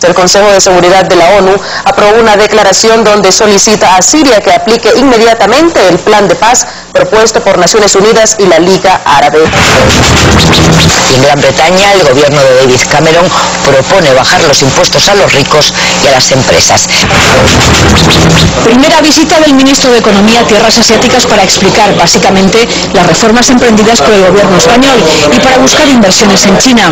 El Consejo de Seguridad de la ONU aprobó una declaración donde solicita a Siria que aplique inmediatamente el plan de paz propuesto por Naciones Unidas y la Liga Árabe. Y en Gran Bretaña, el gobierno de David Cameron propone bajar los impuestos a los ricos y a las empresas. Primera visita del ministro de Economía a tierras asiáticas para explicar básicamente las reformas emprendidas por el gobierno español y para buscar inversiones en China.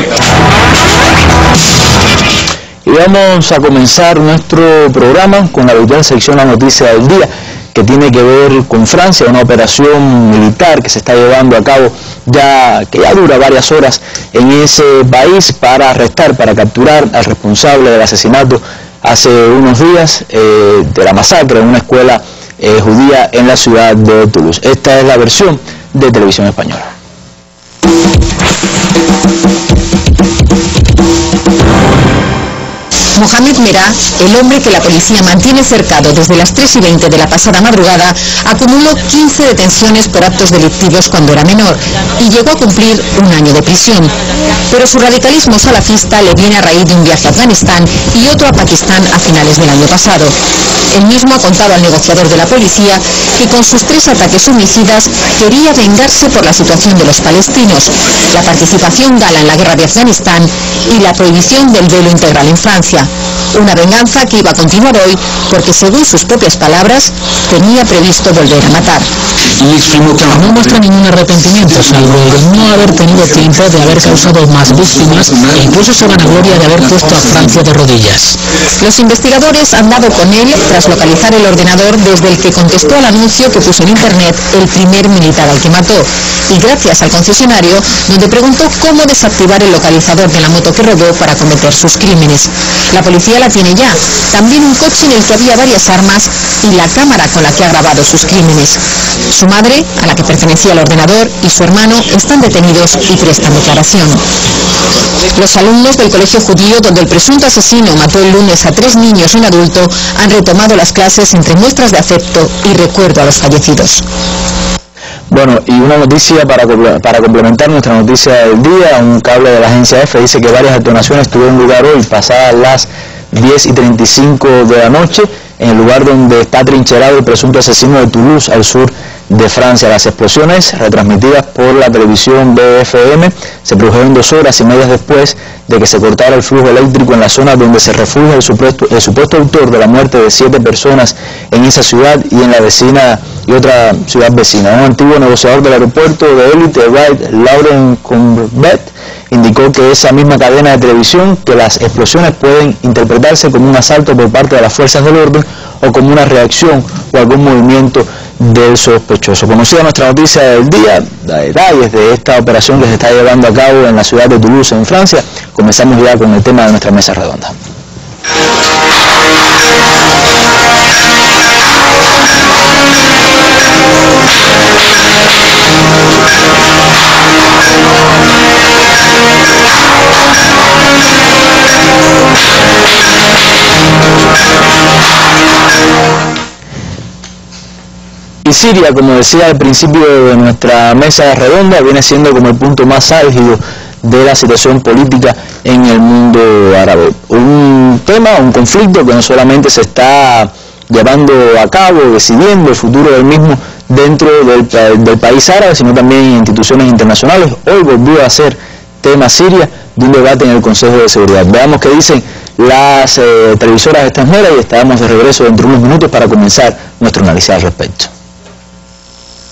Y vamos a comenzar nuestro programa con la habitual sección La Noticia del Día, que tiene que ver con Francia, una operación militar que se está llevando a cabo que ya dura varias horas en ese país para arrestar, para capturar al responsable del asesinato hace unos días de la masacre en una escuela judía en la ciudad de Toulouse. Esta es la versión de Televisión Española. Mohamed Merah, el hombre que la policía mantiene cercado desde las 3:20 de la pasada madrugada, acumuló 15 detenciones por actos delictivos cuando era menor y llegó a cumplir un año de prisión. Pero su radicalismo salafista le viene a raíz de un viaje a Afganistán y otro a Pakistán a finales del año pasado. Él mismo ha contado al negociador de la policía que con sus 3 ataques homicidas quería vengarse por la situación de los palestinos, la participación gala en la guerra de Afganistán y la prohibición del velo integral en Francia. Una venganza que iba a continuar hoy porque, según sus propias palabras, tenía previsto volver a matar. No muestra ningún arrepentimiento, salvo el no haber tenido tiempo de haber causado más víctimas e incluso se vanagloria de haber puesto a Francia de rodillas. Los investigadores han dado con él tras localizar el ordenador desde el que contestó al anuncio que puso en internet el primer militar al que mató, y gracias al concesionario donde preguntó cómo desactivar el localizador de la moto que robó para cometer sus crímenes. La policía la tiene ya, también un coche en el que había varias armas y la cámara con la que ha grabado sus crímenes. Su madre, a la que pertenecía el ordenador, y su hermano están detenidos y prestan declaración. Los alumnos del colegio judío donde el presunto asesino mató el lunes a 3 niños y un adulto han retomado las clases entre muestras de afecto y recuerdo a los fallecidos. Bueno, y una noticia para complementar nuestra noticia del día. Un cable de la agencia EFE dice que varias detonaciones tuvieron lugar hoy, pasadas las 10:35 de la noche, en el lugar donde está trincherado el presunto asesino de Toulouse, al sur de Francia. Las explosiones, retransmitidas por la televisión BFM, se produjeron 2 horas y media después de que se cortara el flujo eléctrico en la zona donde se refugia el supuesto autor de la muerte de 7 personas en esa ciudad y en la vecina y otra ciudad vecina. Un antiguo negociador del aeropuerto de élite, Wright, Lauren Combet, indicó que esa misma cadena de televisión que las explosiones pueden interpretarse como un asalto por parte de las fuerzas del orden o como una reacción o algún movimiento del sospechoso. Conocida nuestra noticia del día, detalles de esta operación que se está llevando a cabo en la ciudad de Toulouse, en Francia. Comenzamos ya con el tema de nuestra mesa redonda. Y Siria, como decía al principio de nuestra mesa redonda, viene siendo como el punto más álgido de la situación política en el mundo árabe. Un tema, un conflicto que no solamente se está llevando a cabo, decidiendo el futuro del mismo dentro del país árabe, sino también en instituciones internacionales. Hoy volvió a ser tema Siria de un debate en el Consejo de Seguridad. Veamos qué dicen las televisoras extranjeras y estaremos de regreso dentro de unos minutos para comenzar nuestro análisis al respecto.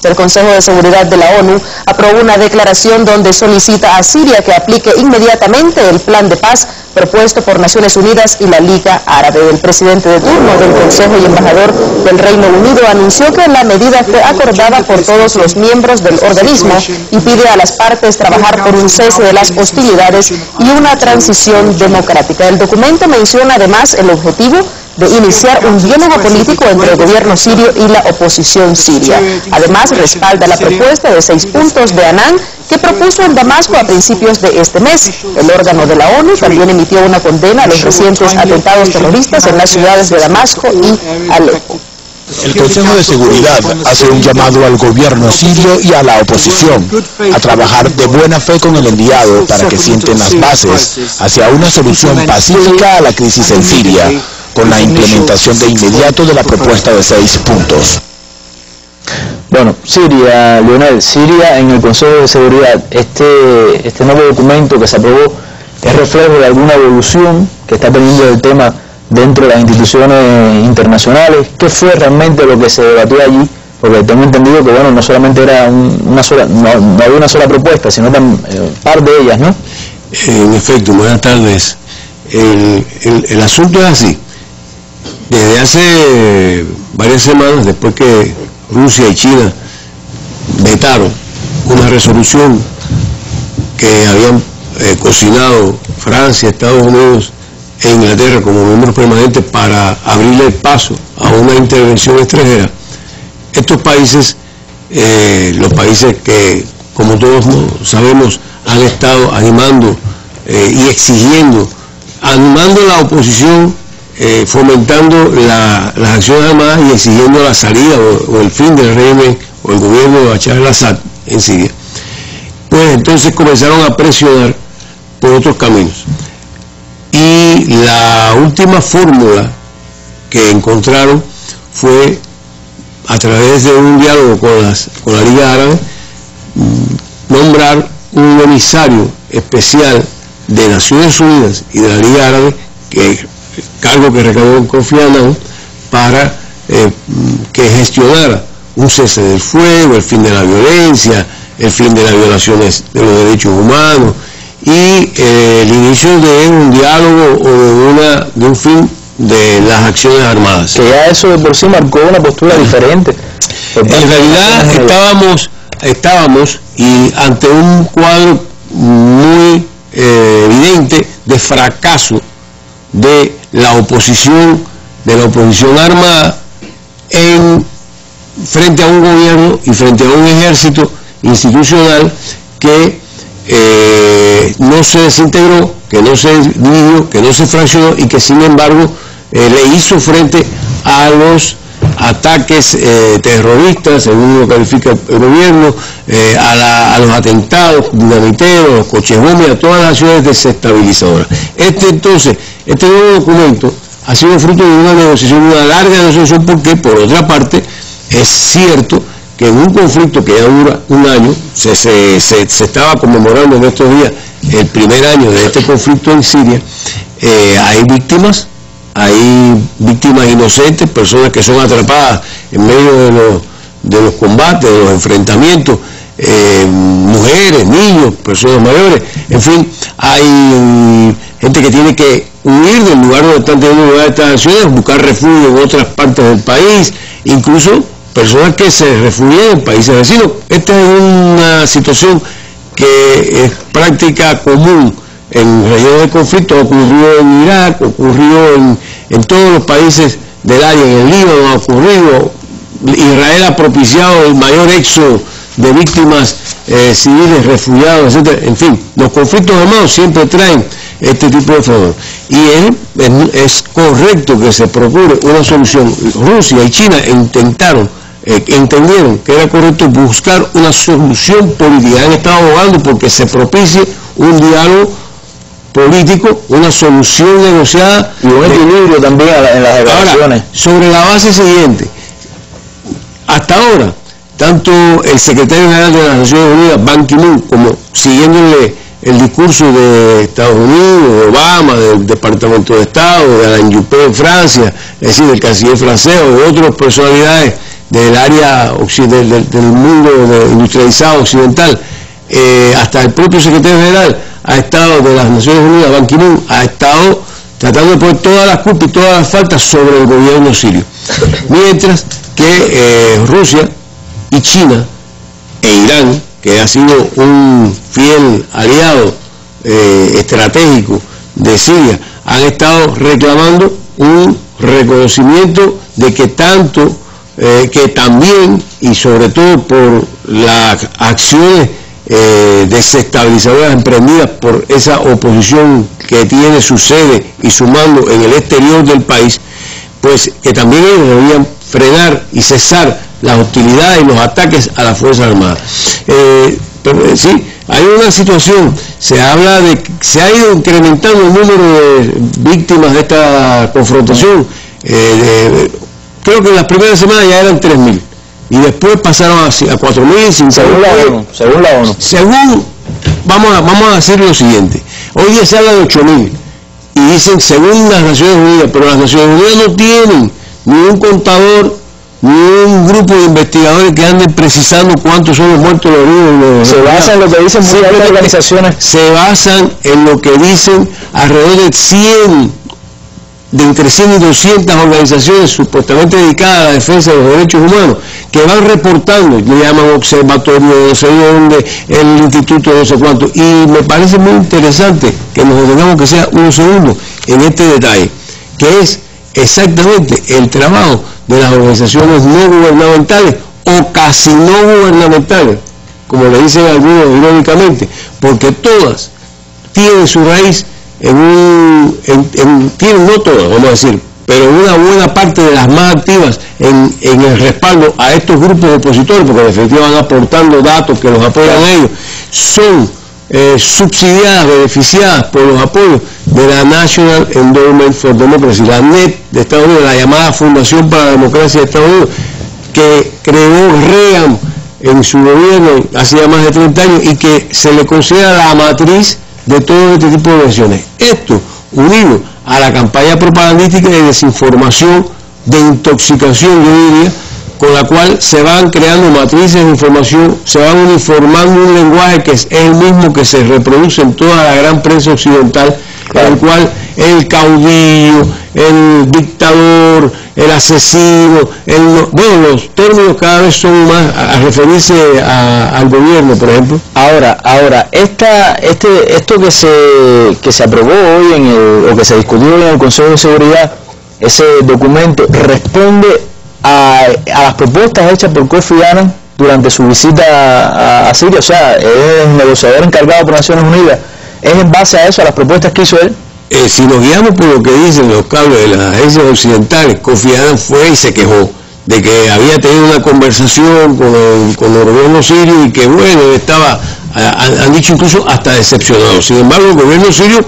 El Consejo de Seguridad de la ONU aprobó una declaración donde solicita a Siria que aplique inmediatamente el plan de paz propuesto por Naciones Unidas y la Liga Árabe. El presidente de turno del Consejo y embajador del Reino Unido anunció que la medida fue acordada por todos los miembros del organismo y pide a las partes trabajar por un cese de las hostilidades y una transición democrática. El documento menciona además el objetivo de iniciar un diálogo político entre el gobierno sirio y la oposición siria. Además, respalda la propuesta de 6 puntos de Anán que propuso en Damasco a principios de este mes. El órgano de la ONU también emitió una condena a los recientes atentados terroristas en las ciudades de Damasco y Alepo. El Consejo de Seguridad hace un llamado al gobierno sirio y a la oposición a trabajar de buena fe con el enviado para que sienten las bases hacia una solución pacífica a la crisis en Siria, con la implementación de inmediato de la propuesta de 6 puntos. Bueno, Siria, Leonel, Siria en el Consejo de Seguridad, este nuevo documento que se aprobó es reflejo de alguna evolución que está teniendo el tema dentro de las instituciones internacionales. ¿Qué fue realmente lo que se debatió allí? Porque tengo entendido que, bueno, no solamente era no había una sola propuesta, sino un par de ellas, ¿no? En efecto, buenas tardes. El asunto es así. Desde hace varias semanas, después que Rusia y China vetaron una resolución que habían cocinado Francia, Estados Unidos e Inglaterra como miembros permanentes para abrirle el paso a una intervención extranjera, estos países, los países que, como todos sabemos, han estado animando y exigiendo, animando la oposición, fomentando las acciones armadas y exigiendo la salida o el fin del régimen o el gobierno de Bashar al-Assad en Siria, pues entonces comenzaron a presionar por otros caminos. Y la última fórmula que encontraron fue, a través de un diálogo con la Liga Árabe, nombrar un emisario especial de Naciones Unidas y de la Liga Árabe, cargo que recabó en Kofi Annan, para que gestionara un cese del fuego, el fin de la violencia, el fin de las violaciones de los derechos humanos y el inicio de un diálogo o de un fin de las acciones armadas. Que ya eso de por sí marcó una postura diferente. En realidad estábamos y ante un cuadro muy evidente de fracaso de la oposición armada frente a un gobierno y frente a un ejército institucional que no se desintegró, que no se dividió, que no se fraccionó y que sin embargo le hizo frente a los ataques terroristas, según lo califica el gobierno, a los atentados dinamiteros, los coches bomba, a todas las acciones desestabilizadoras. Este nuevo documento ha sido fruto de una negociación, una larga negociación, porque por otra parte es cierto que en un conflicto que ya dura un año, se estaba conmemorando en estos días el primer año de este conflicto en Siria, hay víctimas inocentes, personas que son atrapadas en medio de los combates, de los enfrentamientos, mujeres, niños, personas mayores, en fin, hay gente que tiene que huir del lugar donde están teniendo lugar estas acciones, buscar refugio en otras partes del país, incluso personas que se refugian en países vecinos. Esta es una situación que es práctica común en regiones de conflicto. Ocurrió en Irak, ocurrió en todos los países del área, en el Líbano ha ocurrido. Israel ha propiciado el mayor éxodo de víctimas civiles, refugiados, etc. En fin, los conflictos armados siempre traen este tipo de fenómenos. Y es correcto que se procure una solución. Rusia y China entendieron que era correcto buscar una solución política. Han estado abogando porque se propicie un diálogo político, una solución negociada y un equilibrio también en las elecciones. Ahora, sobre la base siguiente, hasta ahora, tanto el secretario general de las Naciones Unidas, Ban Ki-moon, como siguiéndole el discurso de Estados Unidos, de Obama, del Departamento de Estado, de Alain Juppé en Francia, es decir, del canciller francés o de otras personalidades del área del mundo industrializado occidental, hasta el propio secretario general ha estado de las Naciones Unidas, Ban Ki-moon, ha estado tratando de poner todas las culpas y todas las faltas sobre el gobierno sirio. Mientras que Rusia y China e Irán, que ha sido un fiel aliado estratégico de Siria, han estado reclamando un reconocimiento de que que también y sobre todo por las acciones desestabilizadoras emprendidas por esa oposición que tiene su sede y su mando en el exterior del país, pues que también ellos deberían frenar y cesar las hostilidades y los ataques a las Fuerzas Armadas. Sí, hay una situación, se habla de que se ha ido incrementando el número de víctimas de esta confrontación. Creo que en las primeras semanas ya eran 3.000 y después pasaron a 4.000, según la ONU. Según, vamos a decir lo siguiente, hoy día se habla de 8.000 y dicen según las Naciones Unidas, pero las Naciones Unidas no tienen ni un contador ni un grupo de investigadores que anden precisando cuántos son los muertos, los heridos. Se basan en lo que dicen muchas organizaciones. Se basan en lo que dicen alrededor de 100, de entre 100 y 200 organizaciones supuestamente dedicadas a la defensa de los derechos humanos, que van reportando, le llaman observatorio de no sé dónde, el instituto de no sé cuánto, y me parece muy interesante que nos detengamos que sea un segundo en este detalle, que es exactamente el trabajo de las organizaciones no gubernamentales o casi no gubernamentales, como le dicen algunos irónicamente, porque todas tienen su raíz tienen, no todas, vamos a decir, pero una buena parte de las más activas en el respaldo a estos grupos opositores, porque en definitiva van aportando datos que los apoyan a ellos, son subsidiadas, beneficiadas por los apoyos de la National Endowment for Democracy, la NED de Estados Unidos, la llamada Fundación para la Democracia de Estados Unidos, que creó Reagan en su gobierno hace ya más de 30 años y que se le considera la matriz de todo este tipo de organizaciones. Esto, unido a la campaña propagandística de desinformación, de intoxicación, yo diría, con la cual se van creando matrices de información, se van uniformando un lenguaje que es el mismo que se reproduce en toda la gran prensa occidental, en el cual el caudillo, el dictador, el asesino, bueno, los términos cada vez son más a referirse al gobierno, por ejemplo. Ahora, esto que se aprobó hoy o que se discutió hoy en el Consejo de Seguridad, ese documento responde a las propuestas hechas por Kofi Annan durante su visita a Siria, o sea, es el negociador encargado por Naciones Unidas. ¿Es en base a eso, a las propuestas que hizo él? Si nos guiamos por lo que dicen los cables de las agencias occidentales, Kofi Annan fue y se quejó de que había tenido una conversación con el gobierno sirio y que bueno, han dicho incluso hasta decepcionado. Sin embargo, el gobierno sirio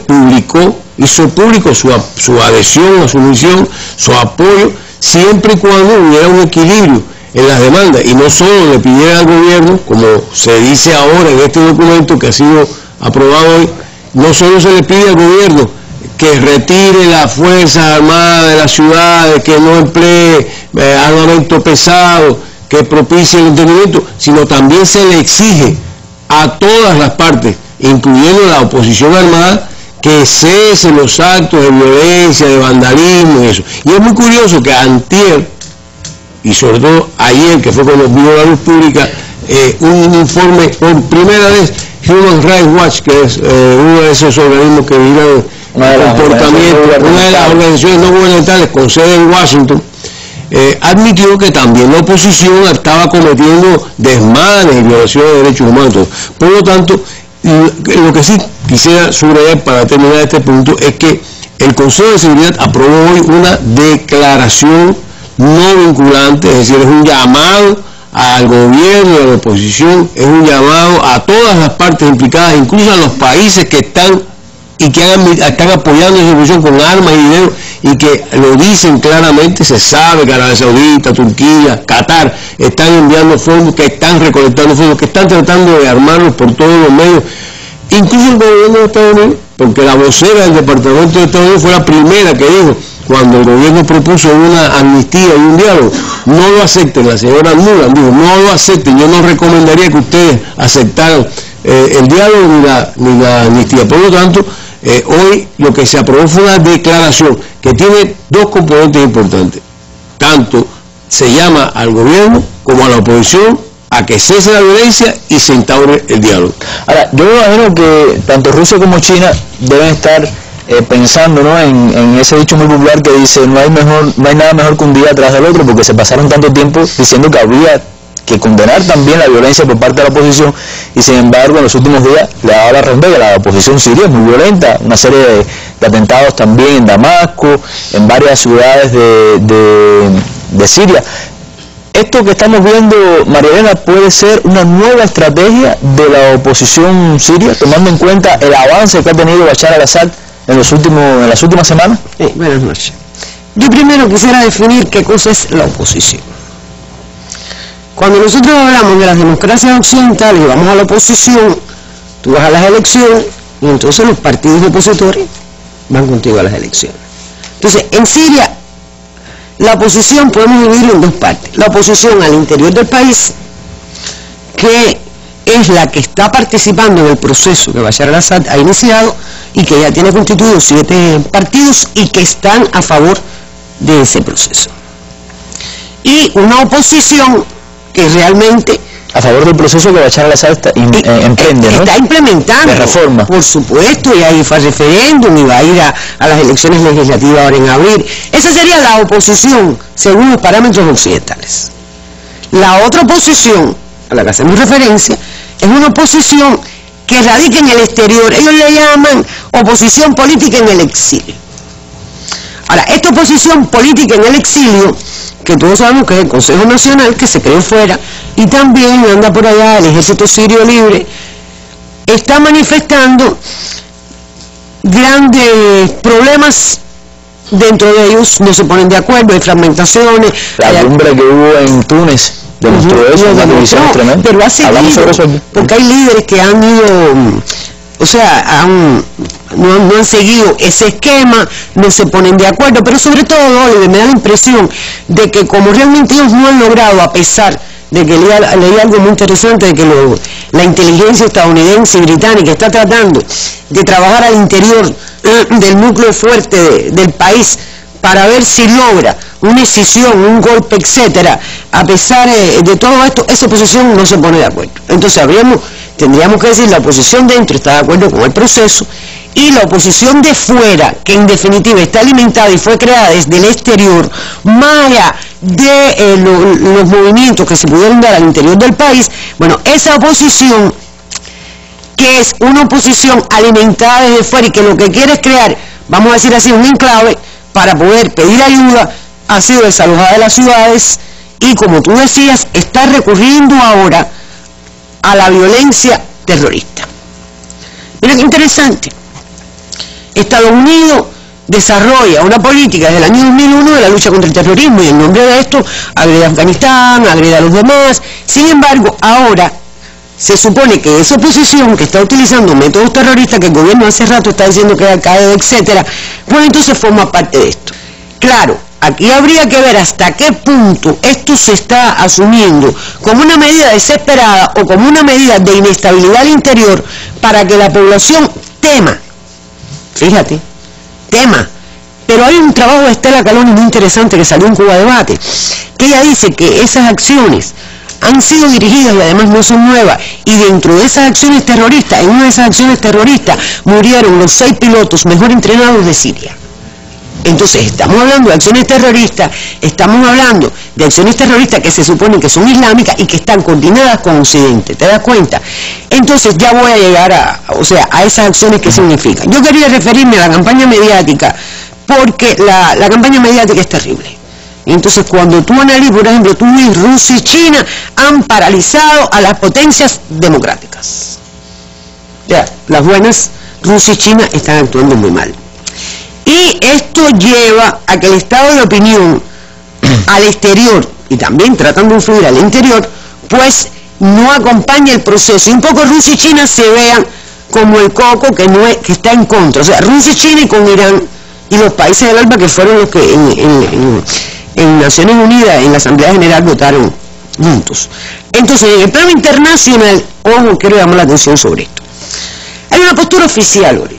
hizo público su adhesión a su misión, su apoyo, siempre y cuando hubiera un equilibrio en las demandas y no solo le pidiera al gobierno, como se dice ahora en este documento que ha sido aprobado hoy, no solo se le pide al gobierno que retire las Fuerzas Armadas de las ciudades, que no emplee armamento pesado, que propicie el entendimiento, sino también se le exige a todas las partes, incluyendo la oposición armada, que cese los actos de violencia, de vandalismo y eso. Y es muy curioso que antier, y sobre todo ayer, que fue cuando vio la luz pública, un informe, por primera vez, Human Rights Watch, que es uno de esos organismos que miran el comportamiento, una de las organizaciones no gubernamentales con sede en Washington, admitió que también la oposición estaba cometiendo desmanes y violaciones de derechos humanos. Por lo tanto, lo que sí quisiera subrayar para terminar este punto es que el Consejo de Seguridad aprobó hoy una declaración no vinculante, es decir, es un llamado al gobierno y a la oposición, es un llamado a todas las partes implicadas, incluso a los países que están apoyando esa revolución con armas y dinero y que lo dicen claramente. Se sabe que Arabia Saudita, Turquía, Qatar están enviando fondos, que están recolectando fondos, que están tratando de armarlos por todos los medios, incluso el gobierno de Estados Unidos, porque la vocera del Departamento de Estados Unidos fue la primera que dijo, cuando el gobierno propuso una amnistía y un diálogo, no lo acepten. La señora Nuland dijo, no lo acepten, yo no recomendaría que ustedes aceptaran el diálogo ni la amnistía. Por lo tanto, hoy lo que se aprobó fue una declaración que tiene dos componentes importantes. Tanto se llama al gobierno como a la oposición a que cese la violencia y se instaure el diálogo. Ahora, yo me imagino que tanto Rusia como China deben estar pensando, ¿no?, en ese dicho muy popular que dice no hay nada mejor que un día tras del otro, porque se pasaron tanto tiempo diciendo que que condenar también la violencia por parte de la oposición, y sin embargo en los últimos días le ha dado la ronda que la oposición siria es muy violenta, una serie de atentados también en Damasco, en varias ciudades de Siria. Esto que estamos viendo, María Elena, puede ser una nueva estrategia de la oposición siria, tomando en cuenta el avance que ha tenido Bashar al-Assad en las últimas semanas. Buenas noches. Yo primero quisiera definir qué cosa es la oposición. Cuando nosotros hablamos de las democracias occidentales y vamos a la oposición, tú vas a las elecciones y entonces los partidos opositores van contigo a las elecciones. Entonces, en Siria, la oposición podemos dividir en dos partes. La oposición al interior del país, que es la que está participando en el proceso que Bashar al-Assad ha iniciado y que ya tiene constituidos 7 partidos y que están a favor de ese proceso. Y una oposición que realmente a favor del proceso que Bashar al-Assad emprende, ¿no? Está implementando. De reforma. Por supuesto, y ahí fue el referéndum, y va a ir a las elecciones legislativas ahora en abril. Esa sería la oposición, según los parámetros occidentales. La otra oposición, a la que hacemos referencia, es una oposición que radica en el exterior. Ellos le llaman oposición política en el exilio. Ahora, esta oposición política en el exilio, que todos sabemos que es el Consejo Nacional, que se creó fuera, y también anda por allá el Ejército Sirio Libre, está manifestando grandes problemas dentro de ellos, no se ponen de acuerdo, hay fragmentaciones. La cumbre que hubo en Túnez demostró eso, una división tremenda. Pero ha seguido, porque hay líderes que han ido, o sea, no han seguido ese esquema, no se ponen de acuerdo, pero sobre todo, Oliver, me da la impresión de que como realmente ellos no han logrado, a pesar de que leí algo muy interesante, de que la inteligencia estadounidense y británica está tratando de trabajar al interior del núcleo fuerte del país para ver si logra una escisión, un golpe, etcétera. A pesar de todo esto, esa oposición no se pone de acuerdo. Entonces tendríamos que decir, la oposición dentro está de acuerdo con el proceso, y la oposición de fuera, que en definitiva está alimentada y fue creada desde el exterior, más allá de los movimientos que se pudieron dar al interior del país, bueno, esa oposición, que es una oposición alimentada desde fuera y que lo que quiere es crear, vamos a decir así, un enclave para poder pedir ayuda, ha sido desalojada de las ciudades y, como tú decías, está recurriendo ahora a la violencia terrorista. Mira qué interesante. Estados Unidos desarrolla una política desde el año 2001 de la lucha contra el terrorismo, y en nombre de esto agrede a Afganistán, agrede a los demás. Sin embargo, ahora se supone que esa oposición que está utilizando métodos terroristas, que el gobierno hace rato está diciendo que es Al-Qaeda, etcétera, pues entonces forma parte de esto. Claro, aquí habría que ver hasta qué punto esto se está asumiendo como una medida desesperada o como una medida de inestabilidad al interior para que la población tema. Fíjate, tema. Pero hay un trabajo de Estela Caloni muy interesante que salió en Cuba Debate, que ella dice que esas acciones han sido dirigidas y además no son nuevas, y dentro de esas acciones terroristas, en una de esas acciones terroristas murieron los 6 pilotos mejor entrenados de Siria. Entonces estamos hablando de acciones terroristas, estamos hablando de acciones terroristas que se supone que son islámicas y que están coordinadas con Occidente, ¿te das cuenta? Entonces ya voy a llegar a esas acciones que significan. Yo quería referirme a la campaña mediática, porque la campaña mediática es terrible. Entonces cuando tú analizas, por ejemplo, tú ves, Rusia y China han paralizado a las potencias democráticas. Ya, las buenas, Rusia y China están actuando muy mal. Y esto lleva a que el estado de opinión al exterior, y también tratando de influir al interior, pues no acompaña el proceso. Y un poco Rusia y China se vean como el coco que está en contra. O sea, Rusia y China, y con Irán y los países del ALBA, que fueron los que en Naciones Unidas, en la Asamblea General, votaron juntos. Entonces, en el plano internacional, ojo, quiero llamar la atención sobre esto. Hay una postura oficial, Ori,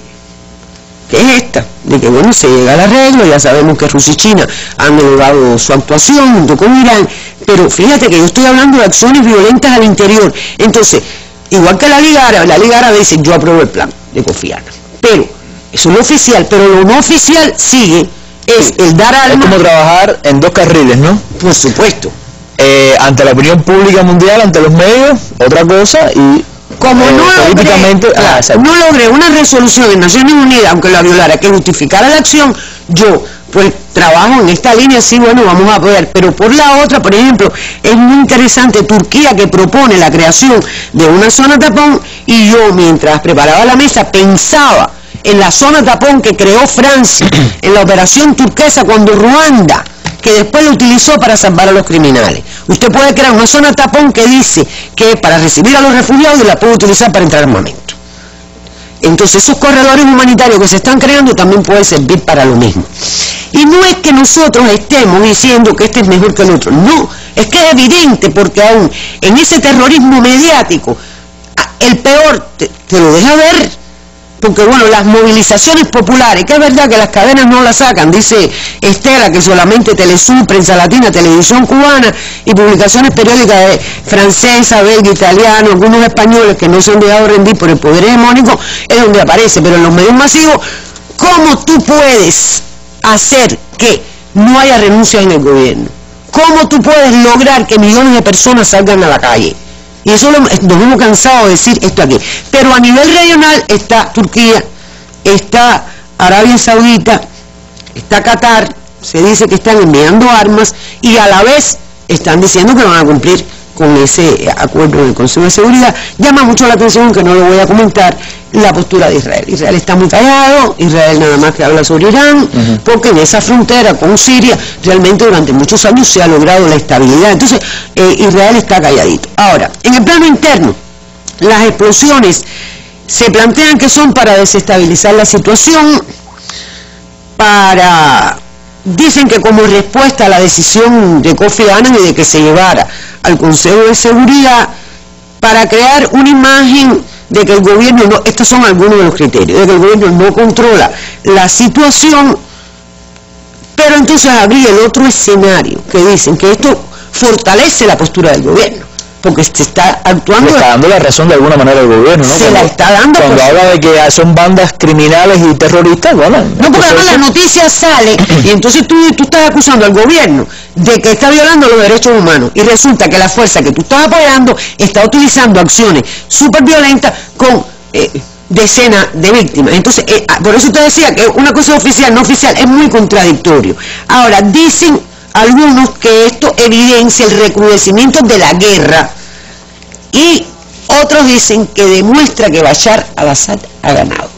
que es esta, de que bueno, se llega al arreglo, ya sabemos que Rusia y China han elevado su actuación junto con Irán, pero fíjate que yo estoy hablando de acciones violentas al interior. Entonces, igual que la Liga Árabe dice, yo apruebo el plan de Kofi Annan, pero eso es lo oficial, pero lo no oficial sigue, es el dar armas. Es como trabajar en dos carriles, ¿no? Por supuesto. ante la opinión pública mundial, ante los medios, otra cosa, y como políticamente no logré una resolución en Naciones Unidas, aunque la violara, que justificara la acción, yo pues trabajo en esta línea, sí, bueno, vamos a apoyar, pero por la otra, por ejemplo, es muy interesante Turquía, que propone la creación de una zona tapón, y yo mientras preparaba la mesa pensaba en la zona tapón que creó Francia en la operación turquesa cuando Ruanda, que después lo utilizó para salvar a los criminales. Usted puede crear una zona tapón que dice que para recibir a los refugiados y la puede utilizar para entrar armamento. Entonces esos corredores humanitarios que se están creando también pueden servir para lo mismo. Y no es que nosotros estemos diciendo que este es mejor que el otro, no, es que es evidente, porque aún en ese terrorismo mediático, el peor te lo deja ver, porque bueno, las movilizaciones populares, que es verdad que las cadenas no las sacan, dice Estela, que solamente Telesur, Prensa Latina, Televisión Cubana y publicaciones periódicas francesa, belga, italiano, algunos españoles que no se han dejado rendir por el poder hegemónico, es donde aparece, pero en los medios masivos, ¿cómo tú puedes hacer que no haya renuncias en el gobierno? ¿Cómo tú puedes lograr que millones de personas salgan a la calle? Y eso nos hemos cansado de decir esto aquí. Pero a nivel regional está Turquía, está Arabia Saudita, está Qatar, se dice que están enviando armas y a la vez están diciendo que van a cumplir con ese acuerdo del Consejo de Seguridad. Llama mucho la atención, que no lo voy a comentar, la postura de Israel. Israel está muy callado, Israel nada más que habla sobre Irán, porque en esa frontera con Siria realmente durante muchos años se ha logrado la estabilidad. Entonces Israel está calladito. Ahora, en el plano interno, las explosiones se plantean que son para desestabilizar la situación, dicen que como respuesta a la decisión de Kofi Annan y de que se llevara al Consejo de Seguridad, para crear una imagen de que el gobierno no, estos son algunos de los criterios, de que el gobierno no controla la situación, pero entonces habría el otro escenario, que dicen que esto fortalece la postura del gobierno, porque se está actuando... Le está dando la razón de alguna manera al gobierno, ¿no? Se la está dando... Cuando habla de que son bandas criminales y terroristas, bueno... No, porque además la noticia sale y entonces tú estás acusando al gobierno de que está violando los derechos humanos, y resulta que la fuerza que tú estás apoyando está utilizando acciones súper violentas con decenas de víctimas. Entonces, por eso te decía que una cosa oficial, no oficial, es muy contradictorio. Ahora, dicen algunos que esto evidencia el recrudecimiento de la guerra, y otros dicen que demuestra que Bashar al-Assad ha ganado.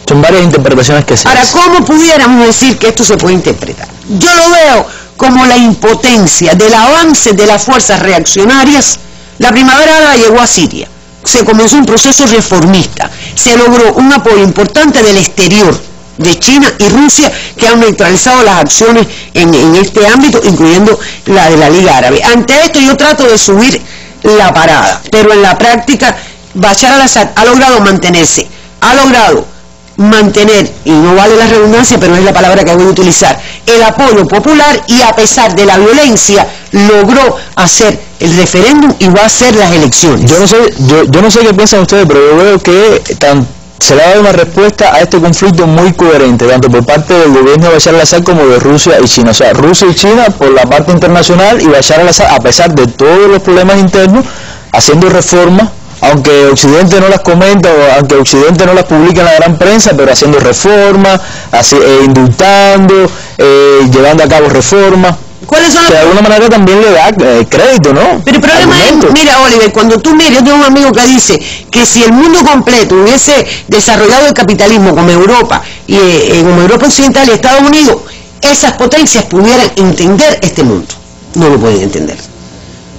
Son varias interpretaciones que se hacen. Ahora, ¿cómo pudiéramos decir que esto se puede interpretar? Yo lo veo como la impotencia del avance de las fuerzas reaccionarias. La primavera árabe llegó a Siria, se comenzó un proceso reformista, se logró un apoyo importante del exterior, de China y Rusia, que han neutralizado las acciones en este ámbito, incluyendo la de la Liga Árabe. Ante esto yo trato de subir la parada, pero en la práctica Bashar al-Assad ha logrado mantenerse, ha logrado mantener, y no vale la redundancia, pero es la palabra que voy a utilizar, el apoyo popular, y a pesar de la violencia logró hacer el referéndum y va a hacer las elecciones. Yo no sé qué piensan ustedes, pero yo veo que se le ha dado una respuesta a este conflicto muy coherente, tanto por parte del gobierno de Bashar al-Assad como de Rusia y China. O sea, Rusia y China por la parte internacional, y Bashar al-Assad, a pesar de todos los problemas internos, haciendo reformas, aunque Occidente no las comenta, o aunque Occidente no las publica en la gran prensa, pero haciendo reformas, indultando, llevando a cabo reformas. ¿Cuáles son que de alguna manera también le da crédito, ¿no? Pero el problema es, mira, Oliver, cuando tú miras, yo tengo un amigo que dice que si el mundo completo hubiese desarrollado el capitalismo como Europa, y como Europa Occidental y Estados Unidos, esas potencias pudieran entender este mundo. No lo pueden entender.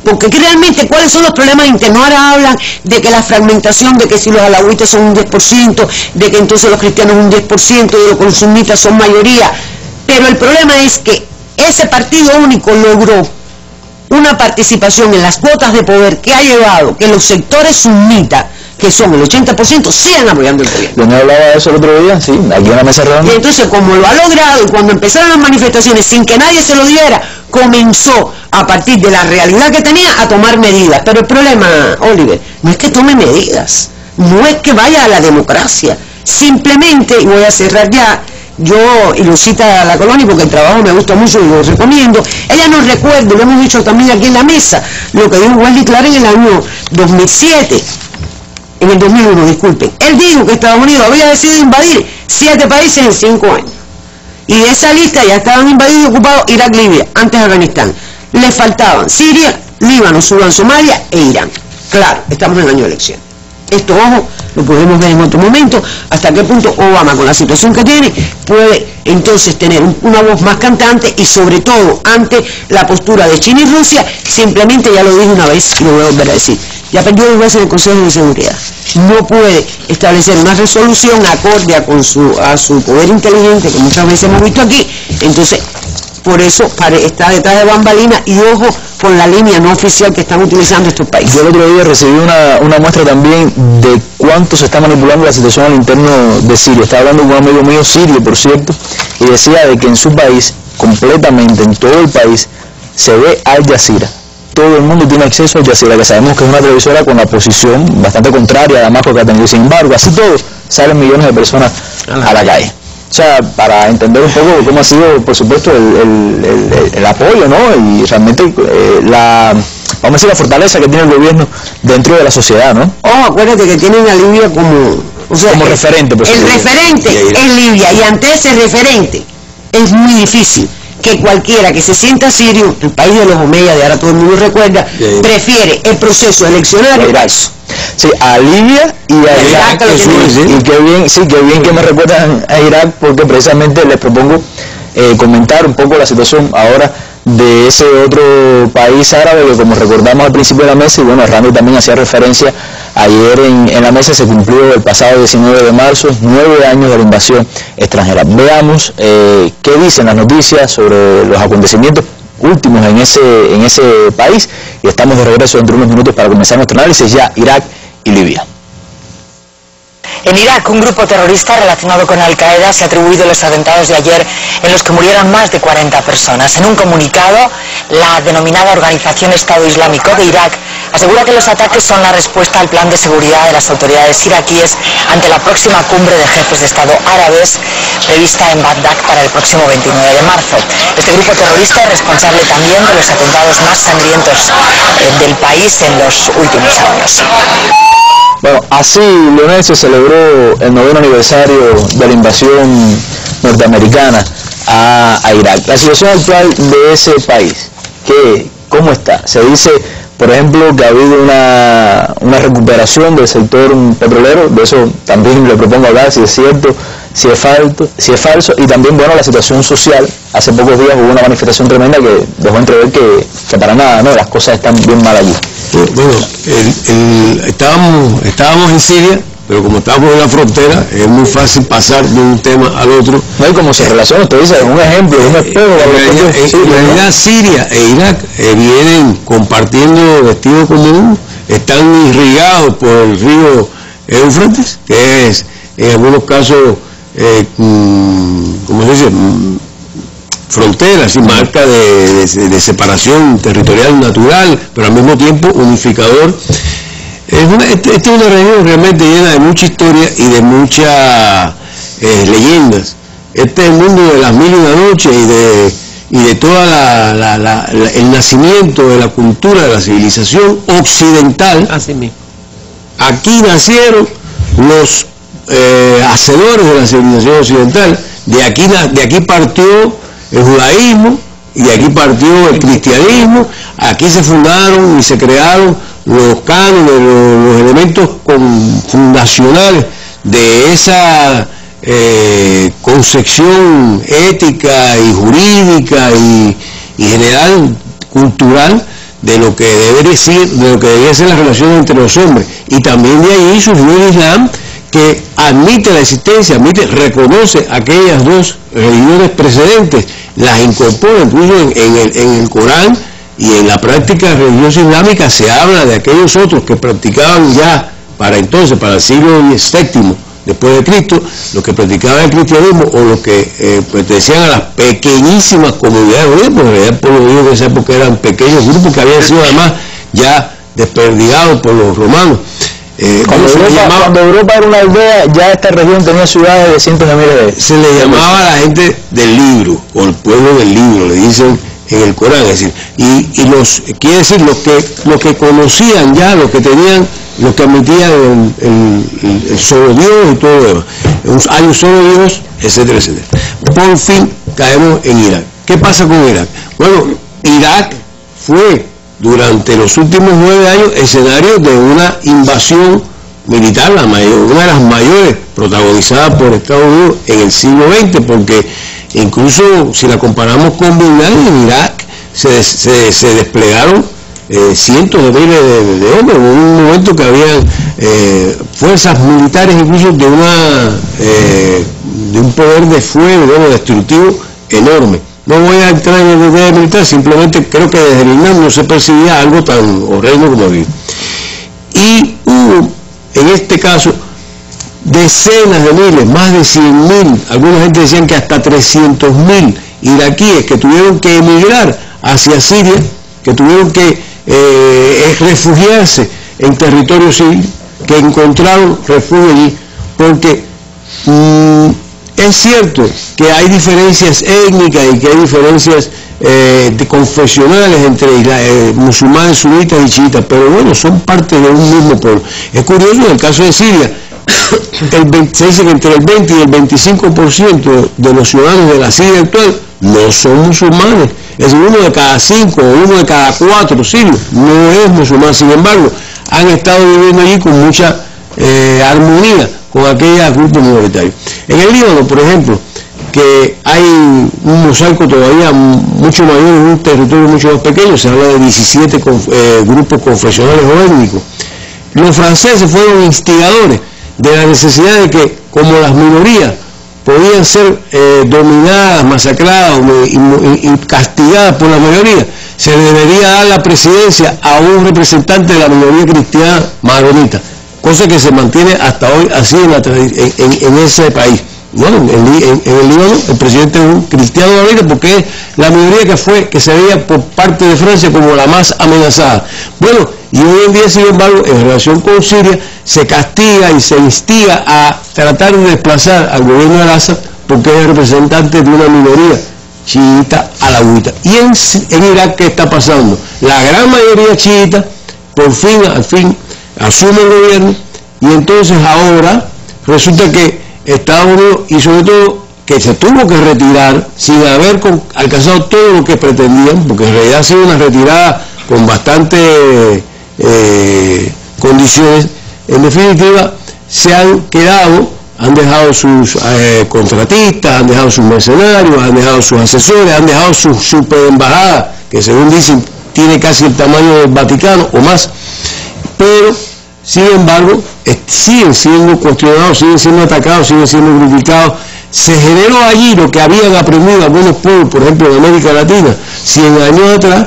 Porque realmente, ¿cuáles son los problemas internos? Ahora hablan de que la fragmentación, de que si los alawitas son un 10%, de que entonces los cristianos un 10%, y los consumistas son mayoría. Pero el problema es que ese partido único logró una participación en las cuotas de poder que ha llevado que los sectores sunitas, que son el 80%, sigan apoyando el gobierno. Yo no hablaba de eso el otro día, sí, aquí en la mesa redonda. Y entonces, como lo ha logrado, y cuando empezaron las manifestaciones sin que nadie se lo diera, comenzó a partir de la realidad que tenía a tomar medidas. Pero el problema, Oliver, no es que tome medidas, no es que vaya a la democracia, simplemente, y voy a cerrar ya, y lo cita la Colonia porque el trabajo me gusta mucho y lo recomiendo, ella nos recuerda, lo hemos dicho también aquí en la mesa, lo que dijo Wesley Clark en el año 2007, en el 2001, disculpen. Él dijo que Estados Unidos había decidido invadir 7 países en 5 años. Y de esa lista ya estaban invadidos y ocupados Irak, Libia, antes Afganistán. Le faltaban Siria, Líbano, Sudán, Somalia e Irán. Claro, estamos en el año de elección. Esto, ojo, lo podemos ver en otro momento, hasta qué punto Obama, con la situación que tiene, puede entonces tener una voz más cantante y sobre todo ante la postura de China y Rusia. Simplemente, ya lo dije una vez y lo voy a volver a decir, ya perdió 2 veces en el Consejo de Seguridad. No puede establecer una resolución acorde a su poder inteligente, que muchas veces hemos visto aquí. Entonces, por eso está detrás de bambalinas y ojo con la línea no oficial que están utilizando estos países. Yo el otro día recibí una muestra también de cuánto se está manipulando la situación al interno de Siria. Estaba hablando con un amigo mío sirio, por cierto, y decía de que en su país, completamente en todo el país, se ve Al Jazeera. Todo el mundo tiene acceso a Al Jazeera, que sabemos que es una televisora con la posición bastante contraria a Damasco que ha tenido. Sin embargo, así todo, salen millones de personas a la calle. O sea, para entender un poco cómo ha sido, por supuesto, el apoyo, ¿no? Y realmente vamos a decir, la fortaleza que tiene el gobierno dentro de la sociedad, ¿no? Acuérdate que tienen a Libia como referente. Pues, el referente es Libia, y ante ese referente es muy difícil que cualquiera que se sienta sirio, el país de los Omeyas, de ahora todo el mundo recuerda, prefiere el proceso eleccionario a eso. Sí, a Libia y a Irak. Y qué bien que me recuerdan a Irak, porque precisamente les propongo comentar un poco la situación ahora de ese otro país árabe que, como recordamos al principio de la mesa, y bueno, Randy también hacía referencia, ayer en la mesa se cumplió el pasado 19 de marzo, 9 años de la invasión extranjera. Veamos qué dicen las noticias sobre los acontecimientos últimos en ese país, y estamos de regreso dentro de unos minutos para comenzar nuestro análisis ya Irak y Libia. En Irak, un grupo terrorista relacionado con Al-Qaeda se ha atribuido los atentados de ayer en los que murieron más de 40 personas. En un comunicado, la denominada Organización Estado Islámico de Irak asegura que los ataques son la respuesta al plan de seguridad de las autoridades iraquíes ante la próxima cumbre de jefes de Estado árabes prevista en Bagdad para el próximo 29 de marzo. Este grupo terrorista es responsable también de los atentados más sangrientos del país en los últimos años. Bueno, así, Leonel, se celebró el 9º aniversario de la invasión norteamericana a Irak. La situación actual de ese país, ¿cómo está? Se dice, por ejemplo, que ha habido una recuperación del sector petrolero, de eso también le propongo hablar, si es cierto, si es falso, y también, bueno, la situación social. Hace pocos días hubo una manifestación tremenda que dejó entrever que para nada, ¿no? Las cosas están bien mal allí. Bueno, estábamos en Siria, pero como estamos en la frontera, es muy fácil pasar de un tema al otro. No, y como se relaciona, usted dice, un ejemplo, un espejo. En realidad Siria e Irak vienen compartiendo destino común, están irrigados por el río Éufrates, que es en algunos casos, ¿cómo se dice?, fronteras y marca de separación territorial natural, pero al mismo tiempo unificador. Esta es una región realmente llena de mucha historia y de muchas leyendas. Este es el mundo de las mil y una noches y de toda el nacimiento de la cultura de la civilización occidental. Así mismo. Aquí nacieron los hacedores de la civilización occidental. De aquí partió el judaísmo, y de aquí partió el cristianismo. Aquí se fundaron y se crearon los cánones, los elementos fundacionales de esa concepción ética y jurídica y general, cultural, de lo que debería ser la relación entre los hombres. Y también de ahí surgió el Islam, que admite la existencia, reconoce aquellas dos religiones precedentes, las incorpora. Incluso en el Corán y en la práctica religiosa islámica se habla de aquellos otros que practicaban ya para entonces, para el siglo VII después de Cristo, los que practicaban el cristianismo o los que pertenecían a las pequeñísimas comunidades judías, porque en realidad el pueblo judío de esa época eran pequeños grupos que habían sido además ya desperdigados por los romanos. Cuando Europa era una aldea, ya esta región tenía ciudades de cientos de miles de... Se le llamaba a la gente del libro, o el pueblo del libro, le dicen en el Corán, es decir, y los, quiere decir, los que conocían ya, los que tenían, los que admitían el solo Dios y todo lo demás. Hay un solo Dios, etcétera, etcétera. Por fin caemos en Irak. ¿Qué pasa con Irak? Bueno, Irak fue durante los últimos 9 años escenario de una invasión militar, una de las mayores protagonizadas por Estados Unidos en el siglo XX, porque incluso si la comparamos con Bin Laden, en Irak se desplegaron cientos de miles de hombres, en un momento que habían fuerzas militares incluso de un poder de fuego destructivo enorme. No voy a entrar en el detalle militar, simplemente creo que desde el INAM no se percibía algo tan horrendo como había. Y hubo, en este caso, decenas de miles, más de 100.000, alguna gente decían que hasta 300.000 iraquíes que tuvieron que emigrar hacia Siria, que tuvieron que refugiarse en territorio sirio, que encontraron refugio allí, porque es cierto que hay diferencias étnicas y que hay diferencias confesionales entre musulmanes, sunitas y chiitas, pero bueno, son parte de un mismo pueblo. Es curioso, en el caso de Siria, se dice que entre el 20 y el 25% de los ciudadanos de la Siria actual no son musulmanes. Es decir, 1 de cada 5 o 1 de cada 4 sirios no es musulmán. Sin embargo, han estado viviendo allí con mucha armonía con aquellos grupos minoritarios. En el Líbano, por ejemplo, que hay un mosaico todavía mucho mayor en un territorio mucho más pequeño, se habla de 17 grupos confesionales o étnicos. Los franceses fueron instigadores de la necesidad de que, como las minorías podían ser dominadas, masacradas y castigadas por la mayoría, se debería dar la presidencia a un representante de la minoría cristiana maronita, cosa que se mantiene hasta hoy así en ese país. Bueno, en el Líbano el presidente es un cristiano maronita porque es la minoría que se veía por parte de Francia como la más amenazada. Bueno, y hoy en día, sin embargo, en relación con Siria, se castiga y se instiga a tratar de desplazar al gobierno de Al-Assad porque es representante de una minoría chiita alawita. Y en Irak, ¿qué está pasando? La gran mayoría chiita, al fin, asume el gobierno, y entonces ahora resulta que Estados Unidos, y sobre todo que se tuvo que retirar sin haber alcanzado todo lo que pretendían, porque en realidad ha sido una retirada con bastante condiciones. En definitiva, se han quedado, han dejado sus contratistas, han dejado sus mercenarios, han dejado sus asesores, han dejado su superembajada, que según dicen tiene casi el tamaño del Vaticano o más, pero sin embargo siguen siendo cuestionados, siguen siendo atacados, siguen siendo criticados. Se generó allí lo que habían aprendido algunos pueblos, por ejemplo en América Latina, 100 años atrás.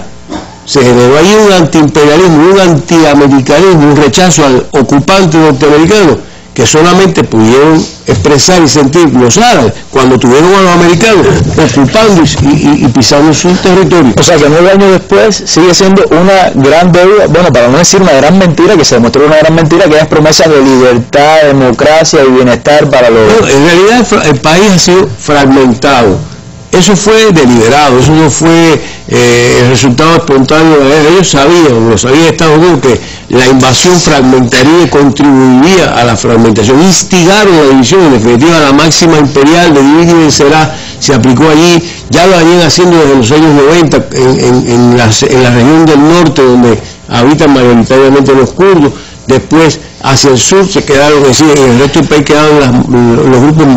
Se generó allí un antiimperialismo, un antiamericanismo, un rechazo al ocupante norteamericano, que solamente pudieron expresar y sentir los árabes cuando tuvieron a los americanos ocupando y pisando su territorio. O sea que 9 años después sigue siendo una gran deuda, bueno, para no decir una gran mentira, que se demostró una gran mentira, que es promesas de libertad, democracia y bienestar para los... Bueno, en realidad el país ha sido fragmentado. Eso fue deliberado, eso no fue el resultado espontáneo de ellos. Ellos sabían, lo sabía Estados Unidos, que la invasión fragmentaría y contribuiría a la fragmentación. Instigaron la división, en definitiva la máxima imperial de divide y vencerá se aplicó allí, ya lo venían haciendo desde los años 90 en la región del norte, donde habitan mayoritariamente los kurdos. Después hacia el sur se quedaron, es decir, en el resto del país quedaron los grupos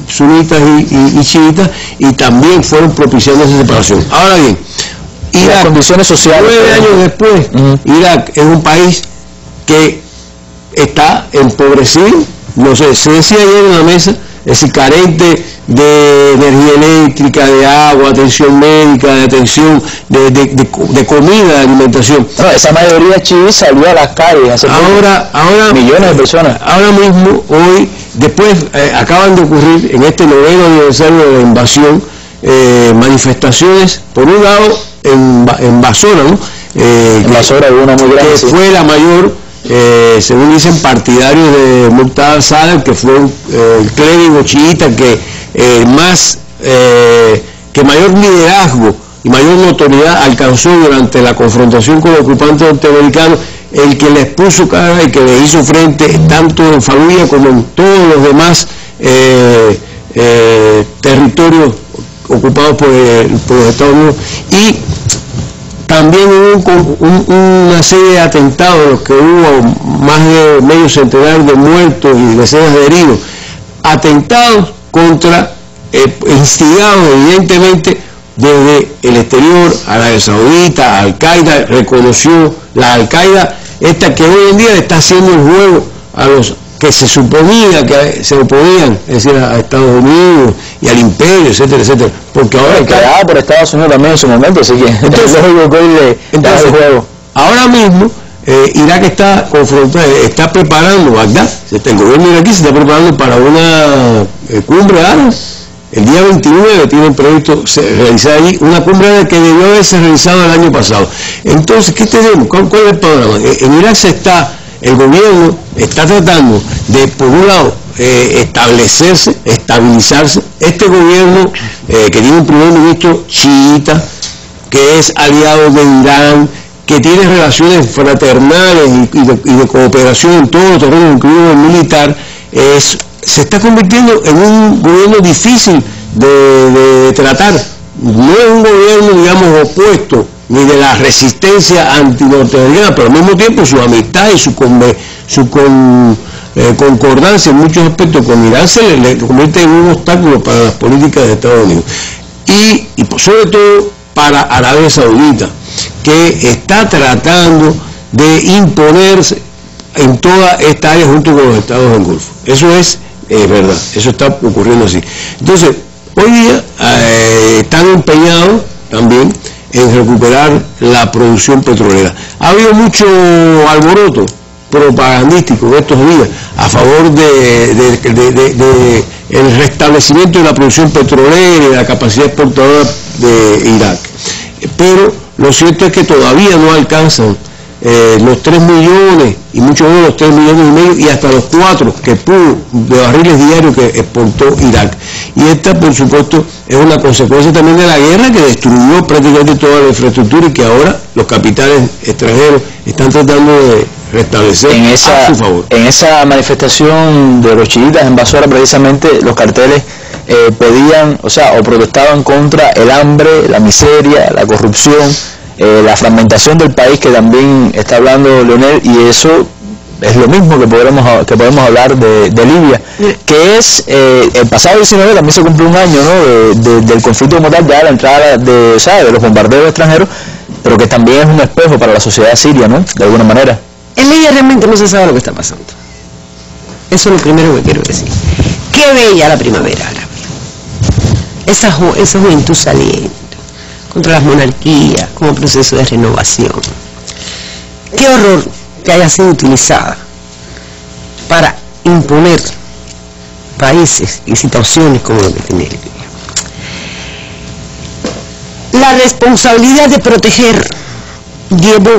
sunitas y chiitas, y también fueron propiciando esa separación. Ahora bien, Irak, las condiciones sociales, 9 años después, Irak es un país que está empobrecido, no sé, se decía ayer en la mesa, es decir, carente de energía eléctrica, de agua, atención médica, de atención de comida, de alimentación. No, esa mayoría chií salió a las calles hace ahora millones de personas. Ahora mismo, hoy, después acaban de ocurrir en este 9º aniversario de la invasión, manifestaciones, por un lado en Basora, ¿no? En Basora hubo una muy grande, que fue la mayor según dicen, partidarios de Muqtada al-Sadr, que fue el clérigo chiita que mayor liderazgo y mayor notoriedad alcanzó durante la confrontación con los ocupantes norteamericanos, el que les puso cara y que les hizo frente tanto en Fallujah como en todos los demás territorios ocupados por los Estados Unidos. Y también hubo una serie de atentados en los que hubo más de medio centenar de muertos y decenas de heridos, atentados contra instigados evidentemente desde el exterior. Arabia Saudita, Al-Qaeda reconoció, la Al-Qaeda esta que hoy en día está haciendo el juego a los que se suponía que se oponían, es decir, a Estados Unidos y al imperio, etcétera, etcétera, porque ahora creada por Estados Unidos también en su momento, así que entonces el juego. Ahora mismo Irak está preparando, Bagdad, el gobierno iraquí se está preparando para una cumbre árabe. El día 29 tienen previsto realizar allí una cumbre que debió haberse realizado el año pasado. Entonces, ¿qué tenemos? ¿Cuál es el panorama? En Irak el gobierno está tratando de, por un lado, estabilizarse. Este gobierno, que tiene un primer ministro chiita, que es aliado de Irán, que tiene relaciones fraternales y de cooperación en todos los terrenos, incluido el militar, se está convirtiendo en un gobierno difícil de tratar. No es un gobierno, digamos, opuesto ni de la resistencia antinorteamericana, pero al mismo tiempo su amistad y su concordancia en muchos aspectos con Irán se le convierte en un obstáculo para las políticas de Estados Unidos y sobre todo para Arabia Saudita, que está tratando de imponerse en toda esta área junto con los estados del Golfo. Eso es verdad, eso está ocurriendo así. Entonces, hoy día están empeñados también en recuperar la producción petrolera. Ha habido mucho alboroto propagandístico en estos días a favor de el restablecimiento de la producción petrolera y de la capacidad exportadora de Irak. Pero lo cierto es que todavía no alcanzan los 3 millones y mucho menos los 3 millones y medio y hasta los 4 que pudo de barriles diarios que exportó Irak. Y esta, por supuesto, es una consecuencia también de la guerra que destruyó prácticamente toda la infraestructura y que ahora los capitales extranjeros están tratando de restablecer a su favor. En esa manifestación de los chiitas en Basora, precisamente, los carteles pedían, o protestaban contra el hambre, la miseria, la corrupción, la fragmentación del país, que también está hablando Leonel, y eso es lo mismo que podemos hablar de Libia, que es el pasado 19 también se cumplió un año, ¿no? del conflicto como tal, ya la entrada de los bombardeos extranjeros, pero que también es un espejo para la sociedad siria, ¿no? De alguna manera. En Libia realmente no se sabe lo que está pasando. Eso es lo primero que quiero decir. Qué bella la primavera árabe. Esa juventud saliente contra las monarquías como proceso de renovación. Qué horror que haya sido utilizada para imponer países y situaciones como lo que tiene Libia. La responsabilidad de proteger llevó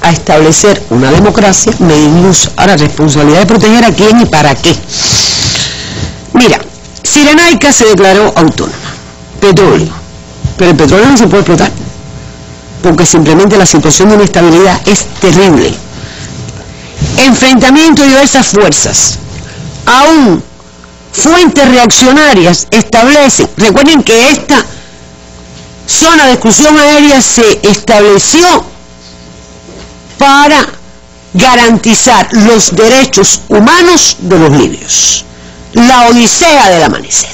a establecer una democracia medio-incluso. Ahora, responsabilidad de proteger a quién y para qué. Mira, Cirenaica se declaró autónoma, petróleo, pero el petróleo no se puede explotar, porque simplemente la situación de inestabilidad es terrible. Enfrentamiento de diversas fuerzas, aún fuentes reaccionarias establecen, recuerden que esta zona de exclusión aérea se estableció para garantizar los derechos humanos de los libios. La odisea del amanecer.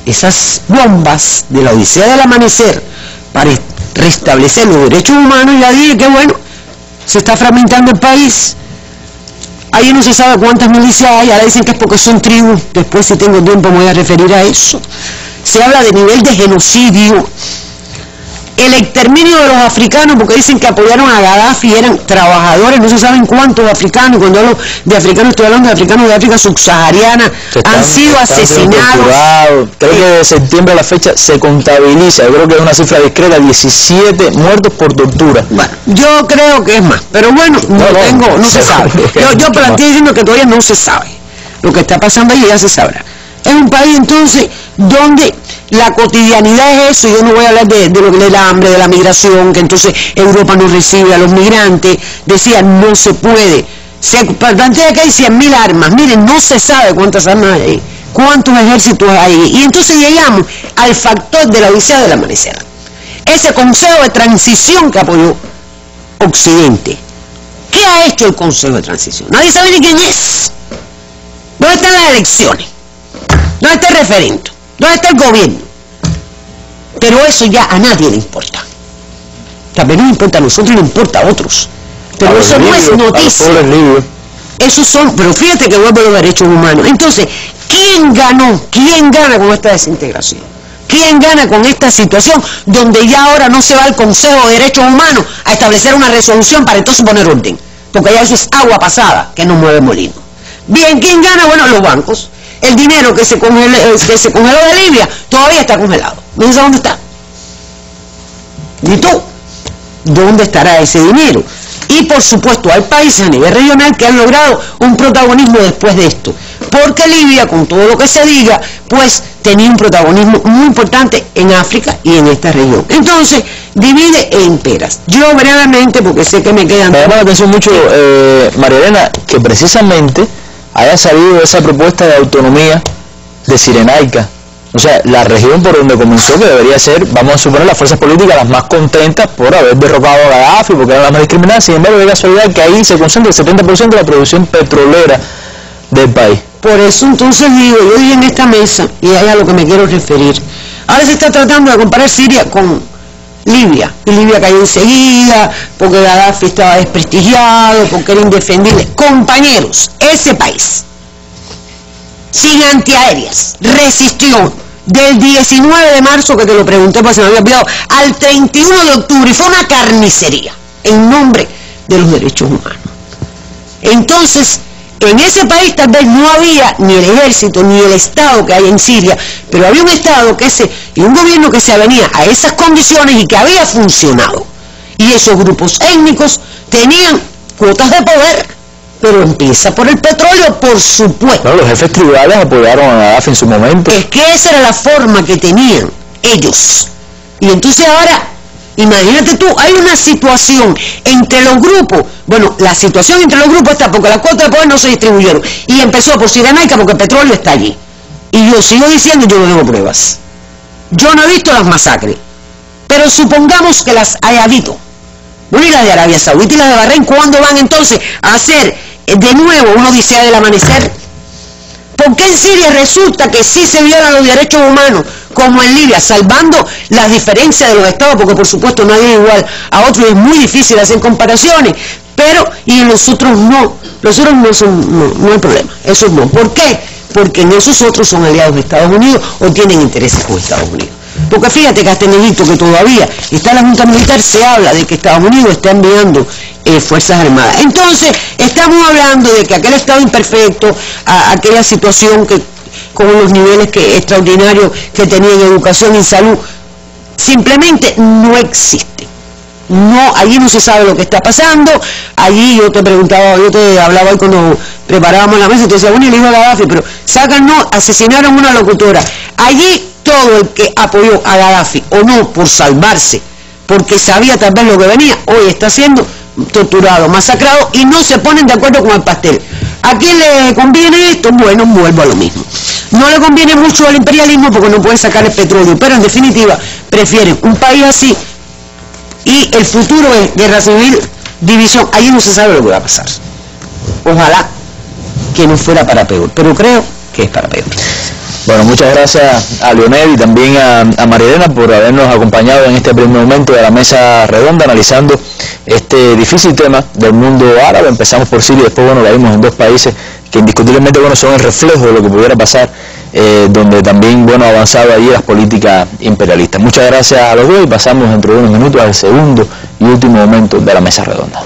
Esas bombas de la odisea del amanecer para restablecer los derechos humanos, ya dije que bueno, se está fragmentando el país. Ahí no se sabe cuántas milicias hay, ahora dicen que es porque son tribus, después si tengo tiempo me voy a referir a eso. Se habla de nivel de genocidio. el exterminio de los africanos, porque dicen que apoyaron a Gaddafi, eran trabajadores, no se saben cuántos africanos, cuando hablo de africanos estoy hablando de africanos de África subsahariana, han sido asesinados. Creo que de septiembre a la fecha se contabiliza, yo creo que es una cifra discreta, 17 muertos por tortura. Bueno, yo creo que es más, pero bueno, no se sabe. Yo planteé diciendo que todavía no se sabe lo que está pasando allí, ya se sabrá. Es un país entonces donde la cotidianidad es eso. Yo no voy a hablar del hambre, de la migración, que entonces Europa no recibe a los migrantes. Decía, no se puede. Se plantea que hay 100.000 armas. Miren, no se sabe cuántas armas hay, cuántos ejércitos hay. Y entonces llegamos al factor de la odisea del amanecer. Ese consejo de transición que apoyó Occidente. ¿Qué ha hecho el consejo de transición? Nadie sabe ni quién es. ¿Dónde están las elecciones? ¿Dónde está el referendo? ¿Dónde está el gobierno? Pero eso ya a nadie le importa. También nos importa a nosotros y le importa a otros. Pero eso no es noticia. Esos son, pero fíjate que vuelve a los derechos humanos. Entonces, ¿quién ganó? ¿Quién gana con esta desintegración? ¿Quién gana con esta situación donde ya ahora no se va al Consejo de Derechos Humanos a establecer una resolución para entonces poner orden? Porque ya eso es agua pasada que nos mueve molino. Bien, ¿quién gana? Bueno, los bancos. El dinero que se congeló de Libia todavía está congelado. ¿No sabes dónde está? ¿Y tú? ¿Dónde estará ese dinero? Y por supuesto hay países a nivel regional que han logrado un protagonismo después de esto. Porque Libia, con todo lo que se diga, pues tenía un protagonismo muy importante en África y en esta región. Entonces, divide en peras. Yo brevemente, porque sé que me quedan... Me llama la atención mucho, María Elena, que precisamente haya salido esa propuesta de autonomía de Cirenaica. O sea, la región por donde comenzó, que debería ser, vamos a suponer, las fuerzas políticas las más contentas por haber derrocado a Gaddafi, porque eran las más discriminadas. Sin embargo, de casualidad que ahí se concentra el 70% de la producción petrolera del país. Por eso entonces digo, yo dije en esta mesa, y es a lo que me quiero referir, ahora se está tratando de comparar Siria con Libia, y Libia cayó enseguida, porque Gaddafi estaba desprestigiado, porque era indefendible. Compañeros, ese país, sin antiaéreas, resistió del 19 de marzo, que te lo pregunté porque se me había olvidado, al 31 de octubre, y fue una carnicería, en nombre de los derechos humanos. Entonces, en ese país tal vez no había ni el ejército ni el Estado que hay en Siria, pero había un Estado y un gobierno que se avenía a esas condiciones y que había funcionado. Y esos grupos étnicos tenían cuotas de poder, pero empieza por el petróleo, por supuesto. Bueno, los jefes tribales apoyaron a Gaddafi en su momento. Es que esa era la forma que tenían ellos. Y entonces ahora, imagínate tú, hay una situación entre los grupos. Bueno, la situación entre los grupos está porque las cuotas de poder no se distribuyeron. Y empezó por Cirenaica porque el petróleo está allí. Y yo sigo diciendo, yo no tengo pruebas. Yo no he visto las masacres. Pero supongamos que las haya visto. Bueno, y las de Arabia Saudita y las de Bahrein, ¿cuándo van entonces a hacer de nuevo una odisea del amanecer? ¿Por qué en Siria resulta que sí se violan los derechos humanos, como en Libia, salvando las diferencias de los estados, porque por supuesto nadie es igual a otro y es muy difícil hacer comparaciones, pero y en los otros no, los otros no hay problema, esos no. ¿Por qué? Porque en esos otros son aliados de Estados Unidos o tienen intereses con Estados Unidos. Porque fíjate que hasta en Egipto, que todavía está la Junta Militar, se habla de que Estados Unidos está enviando Fuerzas Armadas. Entonces, estamos hablando de que aquel Estado imperfecto, aquella situación que con los niveles extraordinarios que tenía en educación y salud, simplemente no existe. No, allí no se sabe lo que está pasando. Allí yo te preguntaba, yo te hablaba hoy cuando preparábamos la mesa, y te decía, bueno, el hijo de Gaddafi, pero asesinaron a una locutora. Allí todo el que apoyó a Gaddafi, o no, por salvarse, porque sabía tal vez lo que venía, hoy está siendo torturado, masacrado, y no se ponen de acuerdo con el pastel. ¿A quién le conviene esto? Bueno, vuelvo a lo mismo. No le conviene mucho al imperialismo porque no puede sacar el petróleo, pero en definitiva prefieren un país así, y el futuro es guerra civil, división. Ahí no se sabe lo que va a pasar. Ojalá que no fuera para peor, pero creo que es para peor. Bueno, muchas gracias a Leonel y también a Marilena por habernos acompañado en este primer momento de la mesa redonda analizando este difícil tema del mundo árabe. Empezamos por Siria y después, bueno, la vimos en dos países que indiscutiblemente, bueno, son el reflejo de lo que pudiera pasar, donde también, bueno, ha avanzado ahí las políticas imperialistas. Muchas gracias a los dos y pasamos dentro de unos minutos al segundo y último momento de la mesa redonda.